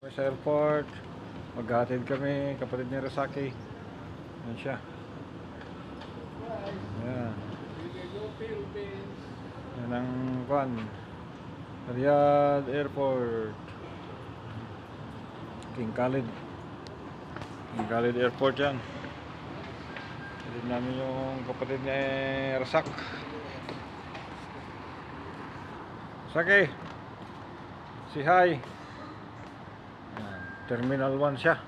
Sa airport, maghahatid kami, kapatid ni Rasaki. Yan siya. Yan. Yan ang kwan. Riyadh Airport. King Khalid. King Khalid Airport yan. Hatid namin yung kapatid ni Rasak. Rasaki, say hi. Terminal 1 siya.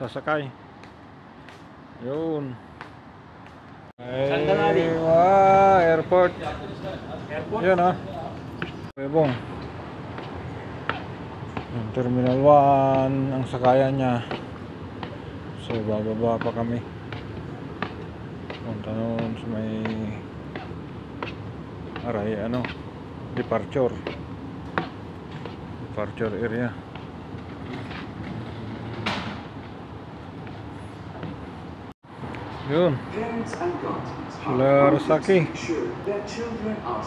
Sasakay. Yun. Ay, airport. Yun ah. Bebong. Terminal 1 ang sakayan niya. So bababa pa kami. Punta nun sa may aray departure area. Yun. Sila Rasaki.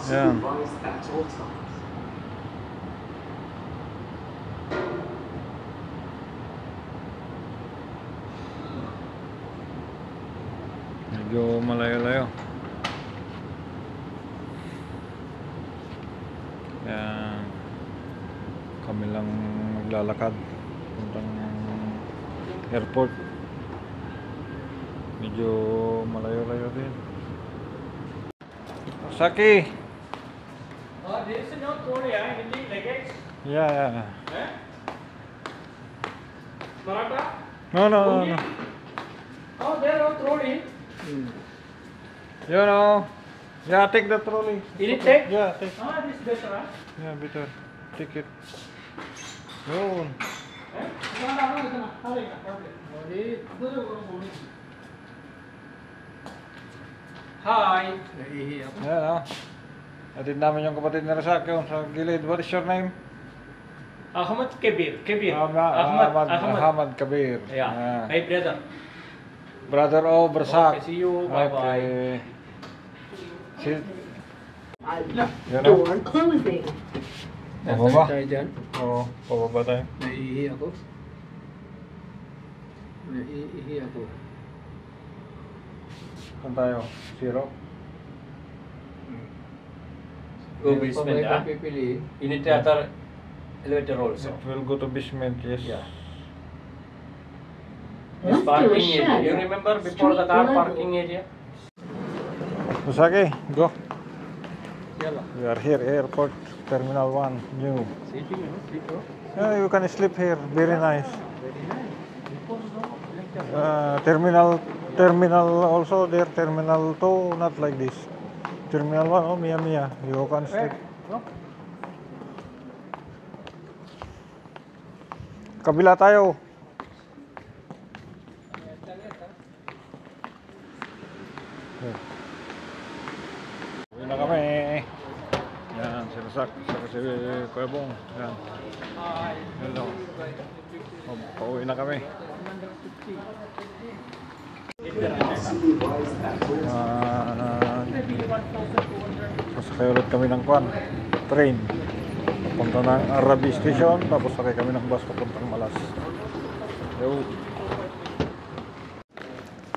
Yan. Medyo malayo-layo. Yan. Kami lang maglalakad puntang airport. Medyo malayo-layo din. Saki. Oh, there is no trolley in the luggage. Yeah. Eh? Maratha? No. Oh, there are trolley. You know. Yeah, take the trolley. Did it take? Yeah, take. Ah, this is better, huh? Yeah, better. Take it. Yun. Eh? Hi. Yan ah. Atid namin yung kapatid ni Rasaki sa gilid. What is your name? Ahmad Kabir. Ahmad Kabir. Yeah. Hey, brother. Brother of Rasak. Okay, see you. Bye-bye. See. Door closing. Pababa? Tayo dyan. Oo, pababa tayo. Naiihi ako. Saan tayo? Zero? Go basement, ah? You need theater elevator also. It will go to basement, yes. Yeah. Next This to a parking area. shed. You remember before the car Street parking area? Rasaki, go. Yalla. We are here, airport, Terminal 1, new. Sleeping, sleep, bro. Yeah, you can sleep here, very nice. Very nice. Before no, Terminal also there, Terminal 2, not like this. Terminal 1, oh, Mia, you can sleep. Kabila tayo. Uwi na kami. Yan, si Rasak, saka si Kuya Bong. Yan. Hello. Pauwi na kami. Sasakay ulit kami ng train. Punta ng Arabi Station, tapos sakay kami ng bus papuntang Malas.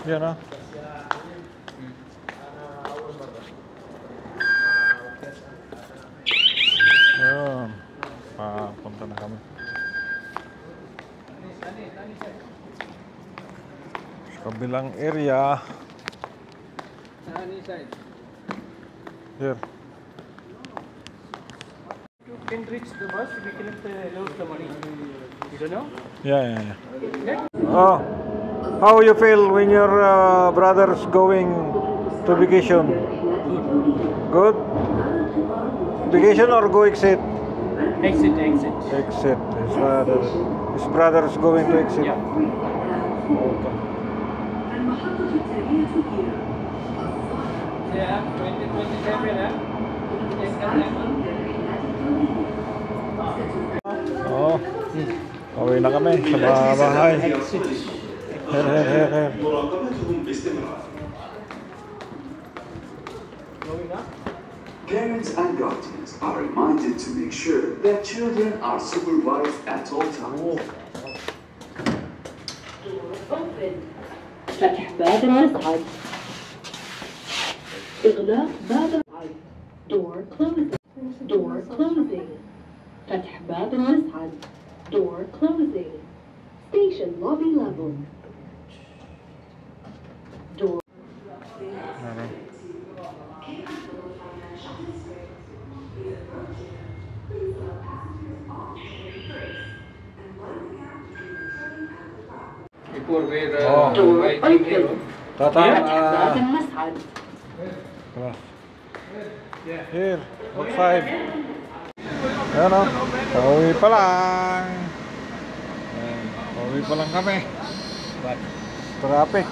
Yan ah. Ayun. Punta na kami. Sa kabilang area. Here. you can reach the bus, we can lose the money. You don't know? Yeah. Oh, how you feel when your brother's going to vacation? Good? Vacation or go exit? Exit. Exit. His brother's going to exit. Yeah. Okay. Yeah, 2027, huh? Oh, pauwi na kami sa bahay. Here. Parents and guardians are reminded to make sure their children are supervised at all times. فتح باب المصعد. إغلاق باب المصعد. Door closing. Door closing. فتح باب المصعد. Door closing. Station lobby level. Door. Ano? Before we're Oh. Door writing here, open. Tata, فتح باب المصعد. tara. Here, outside. Ayan o, pauwi pa lang. Ayan, pauwi pa lang kami. Traffic.